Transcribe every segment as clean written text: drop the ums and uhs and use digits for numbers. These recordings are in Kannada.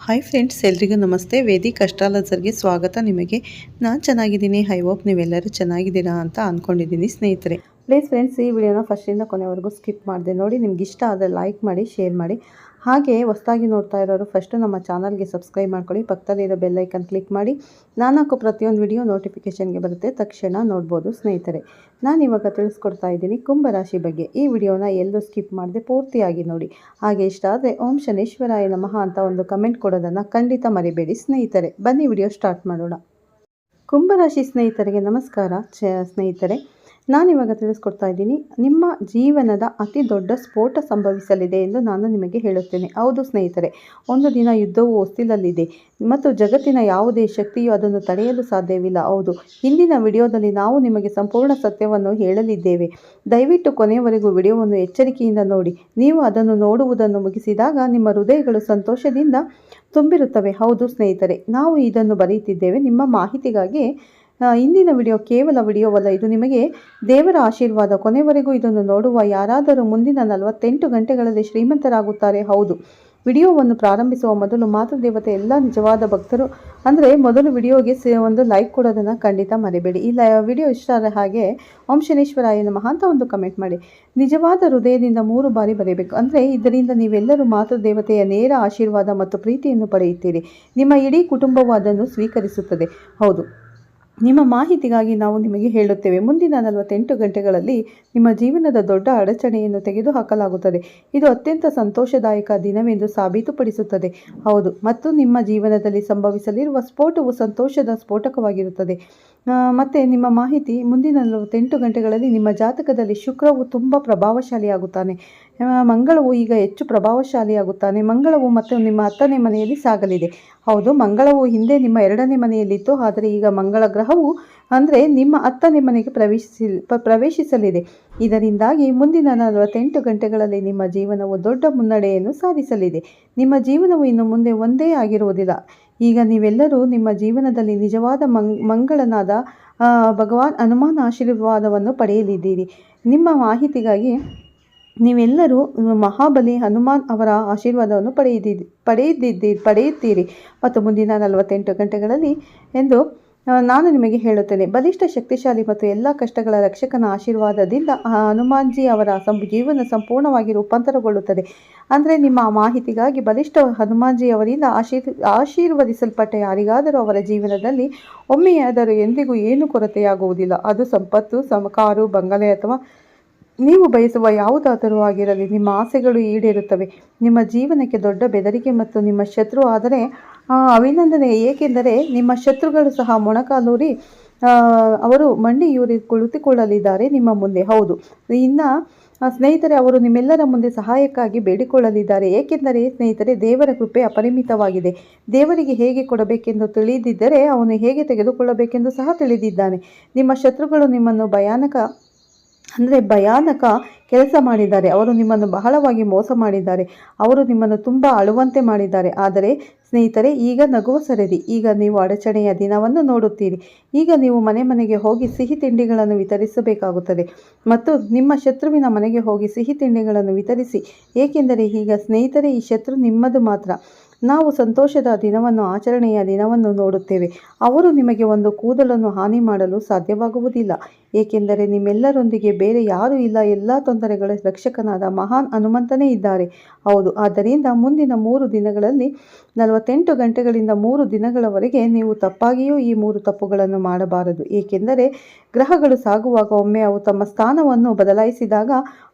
ಹಾಯ್ ಫ್ರೆಂಡ್ಸ್, ಎಲ್ರಿಗೂ ನಮಸ್ತೆ. ವೇದಿಕ್ ಅಸ್ಟ್ರಾಲಜರ್ಗೆ ಸ್ವಾಗತ. ನಿಮಗೆ ನಾನು ಚೆನ್ನಾಗಿದ್ದೀನಿ. ಐ ಹೋಪ್ ನೀವೆಲ್ಲರೂ ಚೆನ್ನಾಗಿದ್ದೀರಾ ಅಂತ ಅಂದ್ಕೊಂಡಿದ್ದೀನಿ ಸ್ನೇಹಿತರೆ. ಪ್ಲೀಸ್ ಫ್ರೆಂಡ್ಸ್, ಈ ವಿಡಿಯೋನ ಫಸ್ಟಿಂದ ಕೊನೆವರೆಗೂ ಸ್ಕಿಪ್ ಮಾಡಿದೆ ನೋಡಿ. ನಿಮ್ಗೆ ಇಷ್ಟ ಆದರೆ ಲೈಕ್ ಮಾಡಿ, ಶೇರ್ ಮಾಡಿ. ಹಾಗೆ ಹೊಸದಾಗಿ ನೋಡ್ತಾ ಇರೋರು ಫಸ್ಟು ನಮ್ಮ ಚಾನಲ್ಗೆ ಸಬ್ಸ್ಕ್ರೈಬ್ ಮಾಡ್ಕೊಳ್ಳಿ. ಪಕ್ಕದಲ್ಲಿರೋ ಬೆಲ್ಲೈಕನ್ ಕ್ಲಿಕ್ ಮಾಡಿ. ನಾನು ಹಾಕೋ ಪ್ರತಿಯೊಂದು ವಿಡಿಯೋ ನೋಟಿಫಿಕೇಷನ್ಗೆ ಬರುತ್ತೆ, ತಕ್ಷಣ ನೋಡ್ಬೋದು ಸ್ನೇಹಿತರೆ. ನಾನು ಇವಾಗ ತಿಳಿಸ್ಕೊಡ್ತಾ ಇದ್ದೀನಿ ಕುಂಭರಾಶಿ ಬಗ್ಗೆ. ಈ ವಿಡಿಯೋನ ಎಲ್ಲೂ ಸ್ಕಿಪ್ ಮಾಡದೆ ಪೂರ್ತಿಯಾಗಿ ನೋಡಿ. ಹಾಗೆ ಇಷ್ಟ ಆದರೆ ಓಂ ಶನೇಶ್ವರಾಯ ನಮಃ ಅಂತ ಒಂದು ಕಮೆಂಟ್ ಕೊಡೋದನ್ನು ಖಂಡಿತ ಮರಿಬೇಡಿ ಸ್ನೇಹಿತರೆ. ಬನ್ನಿ ವಿಡಿಯೋ ಸ್ಟಾರ್ಟ್ ಮಾಡೋಣ. ಕುಂಭರಾಶಿ ಸ್ನೇಹಿತರಿಗೆ ನಮಸ್ಕಾರ. ಸ್ನೇಹಿತರೆ, ನಾನಿವಾಗ ತಿಳಿಸ್ಕೊಡ್ತಾ ಇದ್ದೀನಿ, ನಿಮ್ಮ ಜೀವನದ ಅತಿ ದೊಡ್ಡ ಸ್ಫೋಟ ಸಂಭವಿಸಲಿದೆ ಎಂದು ನಾನು ನಿಮಗೆ ಹೇಳುತ್ತೇನೆ. ಹೌದು ಸ್ನೇಹಿತರೆ, ಒಂದು ದಿನ ಯುದ್ಧವು ಹೊಸ್ತಿಲಲ್ಲಿದೆ ಮತ್ತು ಜಗತ್ತಿನ ಯಾವುದೇ ಶಕ್ತಿಯು ಅದನ್ನು ತಡೆಯಲು ಸಾಧ್ಯವಿಲ್ಲ. ಹೌದು, ಹಿಂದಿನ ವಿಡಿಯೋದಲ್ಲಿ ನಾವು ನಿಮಗೆ ಸಂಪೂರ್ಣ ಸತ್ಯವನ್ನು ಹೇಳಲಿದ್ದೇವೆ. ದಯವಿಟ್ಟು ಕೊನೆಯವರೆಗೂ ವಿಡಿಯೋವನ್ನು ಎಚ್ಚರಿಕೆಯಿಂದ ನೋಡಿ. ನೀವು ಅದನ್ನು ನೋಡುವುದನ್ನು ಮುಗಿಸಿದಾಗ ನಿಮ್ಮ ಹೃದಯಗಳು ಸಂತೋಷದಿಂದ ತುಂಬಿರುತ್ತವೆ. ಹೌದು ಸ್ನೇಹಿತರೆ, ನಾವು ಇದನ್ನು ಬರೆಯುತ್ತಿದ್ದೇವೆ ನಿಮ್ಮ ಮಾಹಿತಿಗಾಗಿ. ಇಂದಿನ ವಿಡಿಯೋ ಕೇವಲ ವಿಡಿಯೋವಲ್ಲ, ಇದು ನಿಮಗೆ ದೇವರ ಆಶೀರ್ವಾದ. ಕೊನೆವರೆಗೂ ಇದನ್ನು ನೋಡುವ ಯಾರಾದರೂ ಮುಂದಿನ 48 ಗಂಟೆಗಳಲ್ಲಿ ಶ್ರೀಮಂತರಾಗುತ್ತಾರೆ. ಹೌದು, ವಿಡಿಯೋವನ್ನು ಪ್ರಾರಂಭಿಸುವ ಮೊದಲು ಮಾತೃದೇವತೆ ಎಲ್ಲ ನಿಜವಾದ ಭಕ್ತರು ಅಂದರೆ ಮೊದಲು ವಿಡಿಯೋಗೆ ಒಂದು ಲೈಕ್ ಕೊಡೋದನ್ನು ಖಂಡಿತ ಮರಿಬೇಡಿ. ಈ ವಿಡಿಯೋ ಇಷ್ಟ ಆದರೆ ಹಾಗೆ ಓಂ ಶನೇಶ್ವರಾಯ ನಮಃ ಅಂತ ಒಂದು ಕಮೆಂಟ್ ಮಾಡಿ. ನಿಜವಾದ ಹೃದಯದಿಂದ 3 ಬಾರಿ ಬರೆಯಬೇಕು. ಅಂದರೆ ಇದರಿಂದ ನೀವೆಲ್ಲರೂ ಮಾತೃದೇವತೆಯ ನೇರ ಆಶೀರ್ವಾದ ಮತ್ತು ಪ್ರೀತಿಯನ್ನು ಪಡೆಯುತ್ತೀರಿ. ನಿಮ್ಮ ಇಡೀ ಕುಟುಂಬವು ಅದನ್ನು ಸ್ವೀಕರಿಸುತ್ತದೆ. ಹೌದು, ನಿಮ್ಮ ಮಾಹಿತಿಗಾಗಿ ನಾವು ನಿಮಗೆ ಹೇಳುತ್ತೇವೆ, ಮುಂದಿನ 48 ಗಂಟೆಗಳಲ್ಲಿ ನಿಮ್ಮ ಜೀವನದ ದೊಡ್ಡ ಅಡಚಣೆಯನ್ನು ತೆಗೆದುಹಾಕಲಾಗುತ್ತದೆ. ಇದು ಅತ್ಯಂತ ಸಂತೋಷದಾಯಕ ದಿನವೆಂದು ಸಾಬೀತುಪಡಿಸುತ್ತದೆ. ಹೌದು, ಮತ್ತು ನಿಮ್ಮ ಜೀವನದಲ್ಲಿ ಸಂಭವಿಸಲಿರುವ ಸ್ಫೋಟವು ಸಂತೋಷದ ಸ್ಫೋಟಕವಾಗಿರುತ್ತದೆ. ಮತ್ತು ನಿಮ್ಮ ಮಾಹಿತಿ, ಮುಂದಿನ 48 ಗಂಟೆಗಳಲ್ಲಿ ನಿಮ್ಮ ಜಾತಕದಲ್ಲಿ ಶುಕ್ರವು ತುಂಬ ಪ್ರಭಾವಶಾಲಿಯಾಗುತ್ತಾನೆ. ಮಂಗಳವು ಈಗ ಹೆಚ್ಚು ಪ್ರಭಾವಶಾಲಿಯಾಗುತ್ತಾನೆ. ಮಂಗಳವು ಮತ್ತು ನಿಮ್ಮ 10ನೇ ಮನೆಯಲ್ಲಿ ಸಾಗಲಿದೆ. ಹೌದು, ಮಂಗಳವು ಹಿಂದೆ ನಿಮ್ಮ 2ನೇ ಮನೆಯಲ್ಲಿತ್ತು, ಆದರೆ ಈಗ ಮಂಗಳ ಗ್ರಹವು ಅಂದರೆ ನಿಮ್ಮ 10ನೇ ಮನೆಗೆ ಪ್ರವೇಶಿಸಲಿದೆ. ಇದರಿಂದಾಗಿ ಮುಂದಿನ 48 ಗಂಟೆಗಳಲ್ಲಿ ನಿಮ್ಮ ಜೀವನವು ದೊಡ್ಡ ಮುನ್ನಡೆಯನ್ನು ಸಾಧಿಸಲಿದೆ. ನಿಮ್ಮ ಜೀವನವು ಇನ್ನು ಮುಂದೆ ಒಂದೇ ಆಗಿರುವುದಿಲ್ಲ. ಈಗ ನೀವೆಲ್ಲರೂ ನಿಮ್ಮ ಜೀವನದಲ್ಲಿ ನಿಜವಾದ ಮಂಗಳನಾದ ಭಗವಾನ್ ಹನುಮಾನ್ ಆಶೀರ್ವಾದವನ್ನು ಪಡೆಯಲಿದ್ದೀರಿ. ನಿಮ್ಮ ಮಾಹಿತಿಗಾಗಿ ನೀವೆಲ್ಲರೂ ಮಹಾಬಲಿ ಹನುಮಾನ್ ಅವರ ಆಶೀರ್ವಾದವನ್ನು ಪಡೆಯುತ್ತೀರಿ ಮತ್ತು ಮುಂದಿನ 48 ಗಂಟೆಗಳಲ್ಲಿ ಎಂದು ನಾನು ನಿಮಗೆ ಹೇಳುತ್ತೇನೆ. ಬಲಿಷ್ಠ, ಶಕ್ತಿಶಾಲಿ ಮತ್ತು ಎಲ್ಲ ಕಷ್ಟಗಳ ರಕ್ಷಕನ ಆಶೀರ್ವಾದದಿಂದ ಹನುಮಾನ್ಜಿ ಅವರ ಜೀವನ ಸಂಪೂರ್ಣವಾಗಿ ರೂಪಾಂತರಗೊಳ್ಳುತ್ತದೆ. ಅಂದರೆ ನಿಮ್ಮ ಮಾಹಿತಿಗಾಗಿ, ಬಲಿಷ್ಠ ಹನುಮಾನ್ಜಿ ಅವರಿಂದ ಆಶೀರ್ವದಿಸಲ್ಪಟ್ಟ ಯಾರಿಗಾದರೂ ಅವರ ಜೀವನದಲ್ಲಿ ಒಮ್ಮೆಯಾದರೂ ಎಂದಿಗೂ ಏನೂ ಕೊರತೆಯಾಗುವುದಿಲ್ಲ. ಅದು ಸಂಪತ್ತು, ಕಾರು, ಬಂಗಲೆ ಅಥವಾ ನೀವು ಬಯಸುವ ಯಾವುದಾದರೂ ಆಗಿರಲಿ, ನಿಮ್ಮ ಆಸೆಗಳು ಈಡೇರುತ್ತವೆ. ನಿಮ್ಮ ಜೀವನಕ್ಕೆ ದೊಡ್ಡ ಬೆದರಿಕೆ ಮತ್ತು ನಿಮ್ಮ ಶತ್ರು ಆದರೆ ಅಭಿನಂದನೆ, ಏಕೆಂದರೆ ನಿಮ್ಮ ಶತ್ರುಗಳು ಸಹ ಮೊಣಕಾಲೂರಿ ಅವರು ಮಂಡಿಯೂರಿ ಕುಳಿತುಕೊಳ್ಳಲಿದ್ದಾರೆ ನಿಮ್ಮ ಮುಂದೆ. ಹೌದು, ಇನ್ನು ಸ್ನೇಹಿತರೆ, ಅವರು ನಿಮ್ಮೆಲ್ಲರ ಮುಂದೆ ಸಹಾಯಕ್ಕಾಗಿ ಬೇಡಿಕೊಳ್ಳಲಿದ್ದಾರೆ. ಏಕೆಂದರೆ ಸ್ನೇಹಿತರೆ, ದೇವರ ಕೃಪೆ ಅಪರಿಮಿತವಾಗಿದೆ. ದೇವರಿಗೆ ಹೇಗೆ ಕೊಡಬೇಕೆಂದು ತಿಳಿದಿದ್ದರೆ ಅವನು ಹೇಗೆ ತೆಗೆದುಕೊಳ್ಳಬೇಕೆಂದು ಸಹ ತಿಳಿದಿದ್ದಾನೆ. ನಿಮ್ಮ ಶತ್ರುಗಳು ನಿಮ್ಮನ್ನು ಭಯಾನಕ ಕೆಲಸ ಮಾಡಿದ್ದಾರೆ. ಅವರು ನಿಮ್ಮನ್ನು ಬಹಳವಾಗಿ ಮೋಸ ಮಾಡಿದ್ದಾರೆ. ಅವರು ನಿಮ್ಮನ್ನು ತುಂಬ ಅಳುವಂತೆ ಮಾಡಿದ್ದಾರೆ. ಆದರೆ ಸ್ನೇಹಿತರೆ, ಈಗ ನಗುವ ಸರಿದಿ. ಈಗ ನೀವು ಅಡಚಣೆಯ ದಿನವನ್ನು ನೋಡುತ್ತೀರಿ. ಈಗ ನೀವು ಮನೆಗೆ ಹೋಗಿ ಸಿಹಿ ತಿಂಡಿಗಳನ್ನು ವಿತರಿಸಬೇಕಾಗುತ್ತದೆ ಮತ್ತು ನಿಮ್ಮ ಶತ್ರುವಿನ ಮನೆಗೆ ಹೋಗಿ ಸಿಹಿ ತಿಂಡಿಗಳನ್ನು ವಿತರಿಸಿ. ಏಕೆಂದರೆ ಈಗ ಸ್ನೇಹಿತರೆ, ಈ ಶತ್ರು ನಿಮ್ಮದು ಮಾತ್ರ. ನಾವು ಸಂತೋಷದ ದಿನವನ್ನು, ಆಚರಣೆಯ ದಿನವನ್ನು ನೋಡುತ್ತೇವೆ. ಅವರು ನಿಮಗೆ ಒಂದು ಕೂದಲನ್ನು ಹಾನಿ ಮಾಡಲು ಸಾಧ್ಯವಾಗುವುದಿಲ್ಲ. ಏಕೆಂದರೆ ನಿಮ್ಮೆಲ್ಲರೊಂದಿಗೆ ಬೇರೆ ಯಾರೂ ಇಲ್ಲ. ಎಲ್ಲ ತೊಂದರೆಗಳ ರಕ್ಷಕನಾದ ಮಹಾನ್ ಹನುಮಂತನೇ ಇದ್ದಾರೆ. ಹೌದು, ಆದ್ದರಿಂದ ಮುಂದಿನ 3 ದಿನಗಳಲ್ಲಿ 48 ಗಂಟೆಗಳಿಂದ 3 ದಿನಗಳವರೆಗೆ ನೀವು ತಪ್ಪಾಗಿಯೂ ಈ 3 ತಪ್ಪುಗಳನ್ನು ಮಾಡಬಾರದು. ಏಕೆಂದರೆ ಗ್ರಹಗಳು ಸಾಗುವಾಗ ಒಮ್ಮೆ ಅವು ತಮ್ಮ ಸ್ಥಾನವನ್ನು ಬದಲಾಯಿಸಿದಾಗ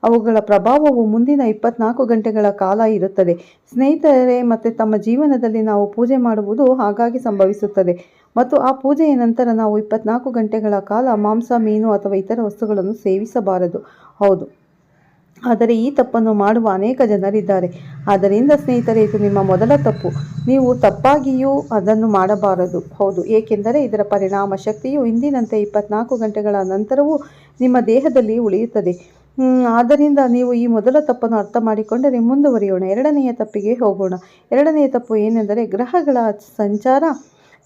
ಅವುಗಳ ಪ್ರಭಾವವು ಮುಂದಿನ 24 ಗಂಟೆಗಳ ಕಾಲ ಇರುತ್ತದೆ ಸ್ನೇಹಿತರೆ. ಮತ್ತು ತಮ್ಮ ಜೀವನದಲ್ಲಿ ನಾವು ಪೂಜೆ ಮಾಡುವುದು ಹಾಗಾಗಿ ಸಂಭವಿಸುತ್ತದೆ ಮತ್ತು ಆ ಪೂಜೆಯ ನಂತರ ನಾವು 24 ಗಂಟೆಗಳ ಕಾಲ ಮಾಂಸ, ಮೀನು ಅಥವಾ ಇತರ ವಸ್ತುಗಳನ್ನು ಸೇವಿಸಬಾರದು. ಹೌದು, ಆದರೆ ಈ ತಪ್ಪನ್ನು ಮಾಡುವ ಅನೇಕ ಜನರಿದ್ದಾರೆ. ಆದ್ದರಿಂದ ಸ್ನೇಹಿತರೆ, ಇದು ನಿಮ್ಮ ಮೊದಲ ತಪ್ಪು. ನೀವು ತಪ್ಪಾಗಿಯೂ ಅದನ್ನು ಮಾಡಬಾರದು. ಹೌದು, ಏಕೆಂದರೆ ಇದರ ಪರಿಣಾಮ ಶಕ್ತಿಯು ಇಂದಿನಂತೆ 24 ಗಂಟೆಗಳ ನಂತರವೂ ನಿಮ್ಮ ದೇಹದಲ್ಲಿ ಉಳಿಯುತ್ತದೆ. ಆದ್ದರಿಂದ ನೀವು ಈ ಮೊದಲ ತಪ್ಪನ್ನು ಅರ್ಥ ಮಾಡಿಕೊಂಡರೆ ಮುಂದುವರಿಯೋಣ. 2ನೆಯ ತಪ್ಪಿಗೆ ಹೋಗೋಣ. 2ನೆಯ ತಪ್ಪು ಏನೆಂದರೆ, ಗ್ರಹಗಳ ಸಂಚಾರ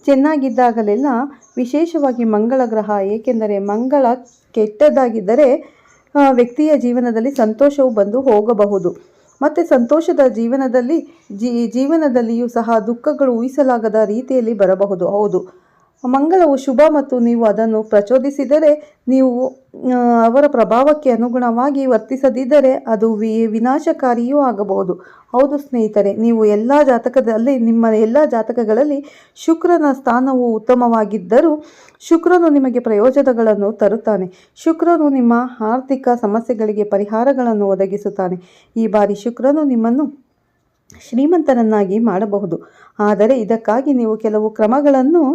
ಚೆನ್ನಾಗಿದ್ದಾಗಲೆಲ್ಲ, ವಿಶೇಷವಾಗಿ ಮಂಗಳ ಗ್ರಹ. ಏಕೆಂದರೆ ಮಂಗಳ ಕೆಟ್ಟದಾಗಿದ್ದರೆ ವ್ಯಕ್ತಿಯ ಜೀವನದಲ್ಲಿ ಸಂತೋಷವು ಬಂದು ಹೋಗಬಹುದು. ಮತ್ತು ಸಂತೋಷದ ಜೀವನದಲ್ಲಿಯೂ ಸಹ ದುಃಖಗಳು ಊಹಿಸಲಾಗದ ರೀತಿಯಲ್ಲಿ ಬರಬಹುದು. ಹೌದು, ಮಂಗಳವು ಶುಭ ಮತ್ತು ನೀವು ಅದನ್ನು ಪ್ರಚೋದಿಸಿದರೆ, ನೀವು ಅವರ ಪ್ರಭಾವಕ್ಕೆ ಅನುಗುಣವಾಗಿ ವರ್ತಿಸದಿದ್ದರೆ ಅದು ವಿನಾಶಕಾರಿಯೂ ಆಗಬಹುದು. ಹೌದು ಸ್ನೇಹಿತರೆ, ನಿಮ್ಮ ಎಲ್ಲ ಜಾತಕಗಳಲ್ಲಿ ಶುಕ್ರನ ಸ್ಥಾನವು ಉತ್ತಮವಾಗಿದ್ದರೂ ಶುಕ್ರನು ನಿಮಗೆ ಪ್ರಯೋಜನಗಳನ್ನು ತರುತ್ತಾನೆ. ಶುಕ್ರನು ನಿಮ್ಮ ಆರ್ಥಿಕ ಸಮಸ್ಯೆಗಳಿಗೆ ಪರಿಹಾರಗಳನ್ನು ಒದಗಿಸುತ್ತಾನೆ. ಈ ಬಾರಿ ಶುಕ್ರನು ನಿಮ್ಮನ್ನು ಶ್ರೀಮಂತರನ್ನಾಗಿ ಮಾಡಬಹುದು, ಆದರೆ ಇದಕ್ಕಾಗಿ ನೀವು ಕೆಲವು ಕ್ರಮಗಳನ್ನು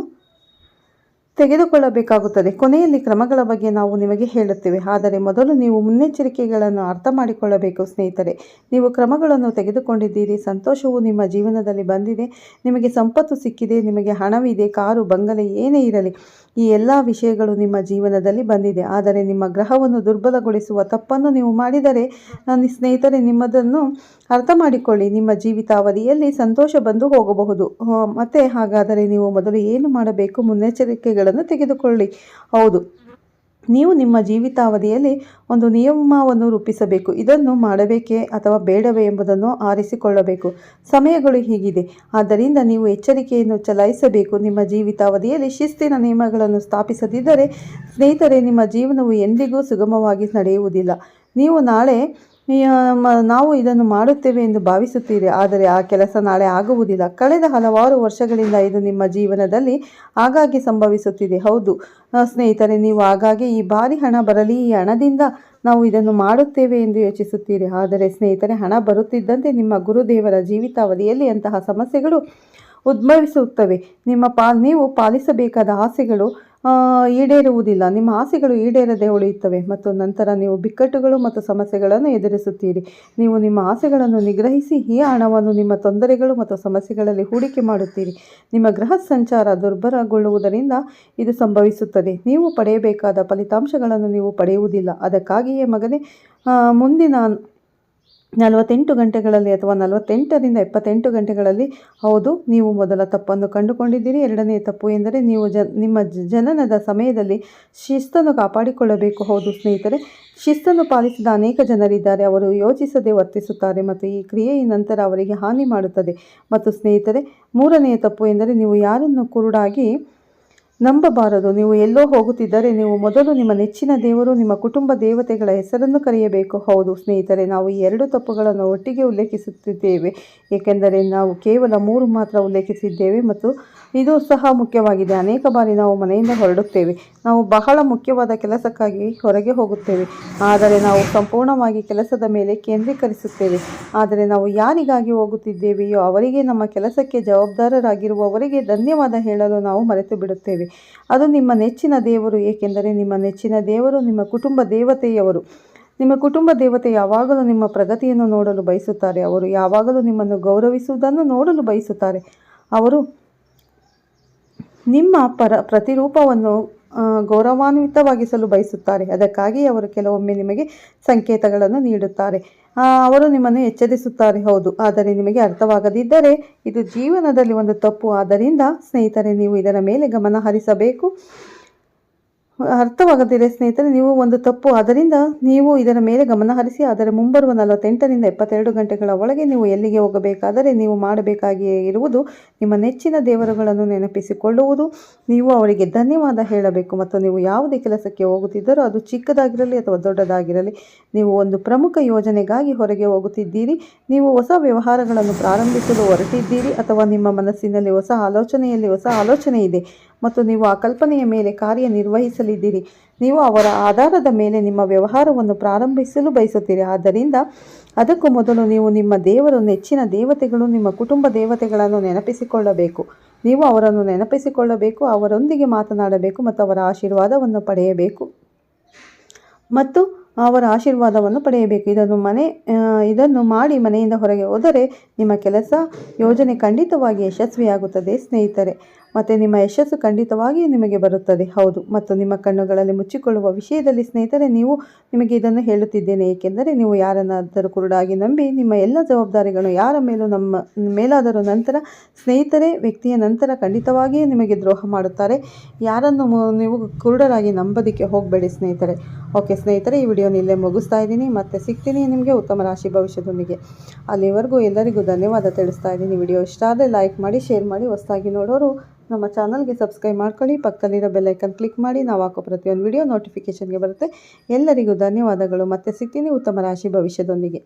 ತೆಗೆದುಕೊಳ್ಳಬೇಕಾಗುತ್ತದೆ. ಕೊನೆಯಲ್ಲಿ ಕ್ರಮಗಳ ಬಗ್ಗೆ ನಾವು ನಿಮಗೆ ಹೇಳುತ್ತೇವೆ, ಆದರೆ ಮೊದಲು ನೀವು ಮುನ್ನೆಚ್ಚರಿಕೆಗಳನ್ನು ಅರ್ಥ ಮಾಡಿಕೊಳ್ಳಬೇಕು. ಸ್ನೇಹಿತರೆ, ನೀವು ಕ್ರಮಗಳನ್ನು ತೆಗೆದುಕೊಂಡಿದ್ದೀರಿ, ಸಂತೋಷವು ನಿಮ್ಮ ಜೀವನದಲ್ಲಿ ಬಂದಿದೆ, ನಿಮಗೆ ಸಂಪತ್ತು ಸಿಕ್ಕಿದೆ, ನಿಮಗೆ ಹಣವಿದೆ, ಕಾರು ಬಂಗಲೆ ಏನೇ ಇರಲಿ, ಈ ಎಲ್ಲ ವಿಷಯಗಳು ನಿಮ್ಮ ಜೀವನದಲ್ಲಿ ಬಂದಿದೆ. ಆದರೆ ನಿಮ್ಮ ಗ್ರಹವನ್ನು ದುರ್ಬಲಗೊಳಿಸುವ ತಪ್ಪನ್ನು ನೀವು ಮಾಡಿದರೆ, ಸ್ನೇಹಿತರೆ, ನಿಮ್ಮದನ್ನು ಅರ್ಥ ಮಾಡಿಕೊಳ್ಳಿ, ನಿಮ್ಮ ಜೀವಿತಾವಧಿಯಲ್ಲಿ ಸಂತೋಷ ಬಂದು ಹೋಗಬಹುದು. ಮತ್ತೆ ಹಾಗಾದರೆ ನೀವು ಮೊದಲು ಏನು ಮಾಡಬೇಕು? ಮುನ್ನೆಚ್ಚರಿಕೆಗಳನ್ನು ತೆಗೆದುಕೊಳ್ಳಿ. ಹೌದು, ನೀವು ನಿಮ್ಮ ಜೀವಿತಾವಧಿಯಲ್ಲಿ ಒಂದು ನಿಯಮವನ್ನು ರೂಪಿಸಬೇಕು. ಇದನ್ನು ಮಾಡಬೇಕೇ ಅಥವಾ ಬೇಡವೇ ಎಂಬುದನ್ನು ಆರಿಸಿಕೊಳ್ಳಬೇಕು. ಸಮಯಗಳು ಹೀಗಿದೆ, ಆದ್ದರಿಂದ ನೀವು ಎಚ್ಚರಿಕೆಯನ್ನು ಚಲಾಯಿಸಬೇಕು. ನಿಮ್ಮ ಜೀವಿತಾವಧಿಯಲ್ಲಿ ಶಿಸ್ತಿನ ನಿಯಮಗಳನ್ನು ಸ್ಥಾಪಿಸದಿದ್ದರೆ ಸ್ನೇಹಿತರೆ, ನಿಮ್ಮ ಜೀವನವು ಎಂದಿಗೂ ಸುಗಮವಾಗಿ ನಡೆಯುವುದಿಲ್ಲ. ನೀವು ನಾಳೆ ನಾವು ಇದನ್ನು ಮಾಡುತ್ತೇವೆ ಎಂದು ಭಾವಿಸುತ್ತೀರಿ, ಆದರೆ ಆ ಕೆಲಸ ನಾಳೆ ಆಗುವುದಿಲ್ಲ. ಕಳೆದ ಹಲವಾರು ವರ್ಷಗಳಿಂದ ಇದು ನಿಮ್ಮ ಜೀವನದಲ್ಲಿ ಆಗಾಗ್ಗೆ ಸಂಭವಿಸುತ್ತಿದೆ. ಹೌದು ಸ್ನೇಹಿತರೆ, ನೀವು ಆಗಾಗ್ಗೆ ಈ ಬಾರಿ ಹಣ ಬರಲಿ, ಈ ಹಣದಿಂದ ನಾವು ಇದನ್ನು ಮಾಡುತ್ತೇವೆ ಎಂದು ಯೋಚಿಸುತ್ತೀರಿ. ಆದರೆ ಸ್ನೇಹಿತರೆ, ಹಣ ಬರುತ್ತಿದ್ದಂತೆ ನಿಮ್ಮ ಗುರುದೇವರ ಜೀವಿತಾವಧಿಯಲ್ಲಿ ಅಂತಹ ಸಮಸ್ಯೆಗಳು ಉದ್ಭವಿಸುತ್ತವೆ. ನೀವು ಪಾಲಿಸಬೇಕಾದ ಆಸೆಗಳು ಈಡೇರುವುದಿಲ್ಲ. ನಿಮ್ಮ ಆಸೆಗಳು ಈಡೇರದೆ ಉಳಿಯುತ್ತವೆ ಮತ್ತು ನಂತರ ನೀವು ಬಿಕ್ಕಟ್ಟುಗಳು ಮತ್ತು ಸಮಸ್ಯೆಗಳನ್ನು ಎದುರಿಸುತ್ತೀರಿ. ನೀವು ನಿಮ್ಮ ಆಸೆಗಳನ್ನು ನಿಗ್ರಹಿಸಿ ಈ ಹಣವನ್ನು ನಿಮ್ಮ ತೊಂದರೆಗಳು ಮತ್ತು ಸಮಸ್ಯೆಗಳಲ್ಲಿ ಹೂಡಿಕೆ ಮಾಡುತ್ತೀರಿ. ನಿಮ್ಮ ಗೃಹ ಸಂಚಾರ ದುರ್ಬಲಗೊಳ್ಳುವುದರಿಂದ ಇದು ಸಂಭವಿಸುತ್ತದೆ. ನೀವು ಪಡೆಯಬೇಕಾದ ಫಲಿತಾಂಶಗಳನ್ನು ನೀವು ಪಡೆಯುವುದಿಲ್ಲ. ಅದಕ್ಕಾಗಿಯೇ ಮಗನೇ, ಮುಂದಿನ 48 ಗಂಟೆಗಳಲ್ಲಿ ಅಥವಾ 48ರಿಂದ 78 ಗಂಟೆಗಳಲ್ಲಿ, ಹೌದು, ನೀವು ಮೊದಲ ತಪ್ಪನ್ನು ಕಂಡುಕೊಂಡಿದ್ದೀರಿ. ಎರಡನೆಯ ತಪ್ಪು ಎಂದರೆ ನೀವು ನಿಮ್ಮ ಜನನದ ಸಮಯದಲ್ಲಿ ಶಿಸ್ತನ್ನು ಕಾಪಾಡಿಕೊಳ್ಳಬೇಕು. ಹೌದು ಸ್ನೇಹಿತರೆ, ಶಿಸ್ತನ್ನು ಪಾಲಿಸಿದ ಅನೇಕ ಜನರಿದ್ದಾರೆ. ಅವರು ಯೋಚಿಸದೆ ವರ್ತಿಸುತ್ತಾರೆ ಮತ್ತು ಈ ಕ್ರಿಯೆಯ ನಂತರ ಅವರಿಗೆ ಹಾನಿ ಮಾಡುತ್ತದೆ. ಮತ್ತು ಸ್ನೇಹಿತರೆ, ಮೂರನೆಯ ತಪ್ಪು ಎಂದರೆ ನೀವು ಯಾರನ್ನು ಕುರುಡಾಗಿ ನಂಬಬಾರದು. ನೀವು ಎಲ್ಲೋ ಹೋಗುತ್ತಿದ್ದರೆ ನೀವು ಮೊದಲು ನಿಮ್ಮ ನೆಚ್ಚಿನ ದೇವರು, ನಿಮ್ಮ ಕುಟುಂಬ ದೇವತೆಗಳ ಹೆಸರನ್ನು ಕರೆಯಬೇಕು. ಹೌದು ಸ್ನೇಹಿತರೆ, ನಾವು ಈ 2 ತಪ್ಪುಗಳನ್ನು ಒಟ್ಟಿಗೆ ಉಲ್ಲೇಖಿಸುತ್ತಿದ್ದೇವೆ, ಏಕೆಂದರೆ ನಾವು ಕೇವಲ 3 ಮಾತ್ರ ಉಲ್ಲೇಖಿಸಿದ್ದೇವೆ ಮತ್ತು ಇದು ಸಹ ಮುಖ್ಯವಾಗಿದೆ. ಅನೇಕ ಬಾರಿ ನಾವು ಮನೆಯಿಂದ ಹೊರಡುತ್ತೇವೆ, ನಾವು ಬಹಳ ಮುಖ್ಯವಾದ ಕೆಲಸಕ್ಕಾಗಿ ಹೊರಗೆ ಹೋಗುತ್ತೇವೆ, ಆದರೆ ನಾವು ಸಂಪೂರ್ಣವಾಗಿ ಕೆಲಸದ ಮೇಲೆ ಕೇಂದ್ರೀಕರಿಸುತ್ತೇವೆ. ಆದರೆ ನಾವು ಯಾರಿಗಾಗಿ ಹೋಗುತ್ತಿದ್ದೇವೆಯೋ ಅವರಿಗೆ, ನಮ್ಮ ಕೆಲಸಕ್ಕೆ ಜವಾಬ್ದಾರರಾಗಿರುವವರಿಗೆ ಧನ್ಯವಾದ ಹೇಳಲು ನಾವು ಮರೆತು ಬಿಡುತ್ತೇವೆ. ಅದು ನಿಮ್ಮ ನೆಚ್ಚಿನ ದೇವರು, ಏಕೆಂದರೆ ನಿಮ್ಮ ನೆಚ್ಚಿನ ದೇವರು ನಿಮ್ಮ ಕುಟುಂಬ ದೇವತೆಯವರು. ನಿಮ್ಮ ಕುಟುಂಬ ದೇವತೆ ಯಾವಾಗಲೂ ನಿಮ್ಮ ಪ್ರಗತಿಯನ್ನು ನೋಡಲು ಬಯಸುತ್ತಾರೆ. ಅವರು ಯಾವಾಗಲೂ ನಿಮ್ಮನ್ನು ಗೌರವಿಸುವುದನ್ನು ನೋಡಲು ಬಯಸುತ್ತಾರೆ. ಅವರು ನಿಮ್ಮ ಪ್ರತಿರೂಪವನ್ನು ಗೌರವಾನ್ವಿತವಾಗಿಸಲು ಬಯಸುತ್ತಾರೆ. ಅದಕ್ಕಾಗಿ ಅವರು ಕೆಲವೊಮ್ಮೆ ನಿಮಗೆ ಸಂಕೇತಗಳನ್ನು ನೀಡುತ್ತಾರೆ. ಅವರು ನಿಮ್ಮನ್ನು ಎಚ್ಚರಿಸುತ್ತಾರೆ. ಹೌದು, ಆದರೆ ನಿಮಗೆ ಅರ್ಥವಾಗದಿದ್ದರೆ ಇದು ಜೀವನದಲ್ಲಿ ಒಂದು ತಪ್ಪು. ಆದ್ದರಿಂದ ಸ್ನೇಹಿತರೆ, ನೀವು ಇದರ ಮೇಲೆ ಗಮನ ಹರಿಸಬೇಕು. ಅರ್ಥವಾಗದಿದೆ ಸ್ನೇಹಿತರೆ, ನೀವು ಒಂದು ತಪ್ಪು, ಆದ್ದರಿಂದ ನೀವು ಇದರ ಮೇಲೆ ಗಮನ ಹರಿಸಿ. ಆದರೆ ಮುಂಬರುವ 48ರಿಂದ 72 ಗಂಟೆಗಳ ಒಳಗೆ ನೀವು ಎಲ್ಲಿಗೆ ಹೋಗಬೇಕಾದರೆ ನೀವು ಮಾಡಬೇಕಾಗಿಯೇ ಇರುವುದು ನಿಮ್ಮ ನೆಚ್ಚಿನ ದೇವರುಗಳನ್ನು ನೆನಪಿಸಿಕೊಳ್ಳುವುದು. ನೀವು ಅವರಿಗೆ ಧನ್ಯವಾದ ಹೇಳಬೇಕು ಮತ್ತು ನೀವು ಯಾವುದೇ ಕೆಲಸಕ್ಕೆ ಹೋಗುತ್ತಿದ್ದರೂ ಅದು ಚಿಕ್ಕದಾಗಿರಲಿ ಅಥವಾ ದೊಡ್ಡದಾಗಿರಲಿ, ನೀವು ಒಂದು ಪ್ರಮುಖ ಯೋಜನೆಗಾಗಿ ಹೊರಗೆ ಹೋಗುತ್ತಿದ್ದೀರಿ, ನೀವು ಹೊಸ ವ್ಯವಹಾರಗಳನ್ನು ಪ್ರಾರಂಭಿಸಲು ಹೊರಟಿದ್ದೀರಿ, ಅಥವಾ ನಿಮ್ಮ ಮನಸ್ಸಿನಲ್ಲಿ ಹೊಸ ಆಲೋಚನೆ ಇದೆ ಮತ್ತು ನೀವು ಆ ಕಲ್ಪನೆಯ ಮೇಲೆ ಕಾರ್ಯನಿರ್ವಹಿಸಲಿದ್ದೀರಿ. ನೀವು ಅವರ ಆಧಾರದ ಮೇಲೆ ನಿಮ್ಮ ವ್ಯವಹಾರವನ್ನು ಪ್ರಾರಂಭಿಸಲು ಬಯಸುತ್ತೀರಿ. ಆದ್ದರಿಂದ ಅದಕ್ಕೂ ಮೊದಲು ನೀವು ನಿಮ್ಮ ದೇವರು, ನೆಚ್ಚಿನ ದೇವತೆಗಳು, ನಿಮ್ಮ ಕುಟುಂಬ ದೇವತೆಗಳನ್ನು ನೆನಪಿಸಿಕೊಳ್ಳಬೇಕು. ನೀವು ಅವರನ್ನು ನೆನಪಿಸಿಕೊಳ್ಳಬೇಕು, ಅವರೊಂದಿಗೆ ಮಾತನಾಡಬೇಕು ಮತ್ತು ಅವರ ಆಶೀರ್ವಾದವನ್ನು ಪಡೆಯಬೇಕು. ಇದನ್ನು ಮಾಡಿ ಮನೆಯಿಂದ ಹೊರಗೆ ಹೋದರೆ ನಿಮ್ಮ ಯೋಜನೆ ಖಂಡಿತವಾಗಿ ಯಶಸ್ವಿಯಾಗುತ್ತದೆ ಸ್ನೇಹಿತರೆ. ಮತ್ತು ನಿಮ್ಮ ಯಶಸ್ಸು ಖಂಡಿತವಾಗಿಯೂ ನಿಮಗೆ ಬರುತ್ತದೆ. ಹೌದು, ಮತ್ತು ನಿಮ್ಮ ಕಣ್ಣುಗಳಲ್ಲಿ ಮುಚ್ಚಿಕೊಳ್ಳುವ ವಿಷಯದಲ್ಲಿ ಸ್ನೇಹಿತರೆ ನಿಮಗೆ ಇದನ್ನು ಹೇಳುತ್ತಿದ್ದೇನೆ, ಏಕೆಂದರೆ ನೀವು ಯಾರನ್ನಾದರೂ ಕುರುಡಾಗಿ ನಂಬಿ ನಿಮ್ಮ ಎಲ್ಲ ಜವಾಬ್ದಾರಿಗಳು ಯಾರ ಮೇಲಾದರೂ ನಂತರ ಸ್ನೇಹಿತರೆ ವ್ಯಕ್ತಿಯ ನಂತರ ಖಂಡಿತವಾಗಿಯೂ ನಿಮಗೆ ದ್ರೋಹ ಮಾಡುತ್ತಾರೆ. ಯಾರನ್ನು ನೀವು ಕುರುಡರಾಗಿ ನಂಬೋದಕ್ಕೆ ಹೋಗಬೇಡಿ ಸ್ನೇಹಿತರೆ. ಓಕೆ ಸ್ನೇಹಿತರೆ, ಈ ವಿಡಿಯೋನ ಇಲ್ಲೇ ಮುಗಿಸ್ತಾ ಇದ್ದೀನಿ. ಮತ್ತೆ ಸಿಗ್ತೀನಿ ನಿಮಗೆ ಉತ್ತಮ ರಾಶಿ ಭವಿಷ್ಯದೊಂದಿಗೆ. ಅಲ್ಲಿವರೆಗೂ ಎಲ್ಲರಿಗೂ ಧನ್ಯವಾದ ತಿಳಿಸ್ತಾ ಇದ್ದೀನಿ. ವಿಡಿಯೋ ಇಷ್ಟ ಆದರೆ ಲೈಕ್ ಮಾಡಿ, ಶೇರ್ ಮಾಡಿ. ಹೊಸದಾಗಿ ನೋಡೋರು ನಮ್ಮ ಚಾನಲ್ಗೆ ಸಬ್ಸ್ಕ್ರೈಬ್ ಮಾಡ್ಕೊಳ್ಳಿ. ಪಕ್ಕದಲ್ಲಿರೋ ಬೆಲ್ ಐಕನ್ ಕ್ಲಿಕ್ ಮಾಡಿ. ನಾವು ಹಾಕೋ ಪ್ರತಿಯೊಂದು ವಿಡಿಯೋ ನೋಟಿಫಿಕೇಷನ್ಗೆ ಬರುತ್ತೆ. ಎಲ್ಲರಿಗೂ ಧನ್ಯವಾದಗಳು. ಮತ್ತೆ ಸಿಗ್ತೀನಿ ಉತ್ತಮ ರಾಶಿ ಭವಿಷ್ಯದೊಂದಿಗೆ.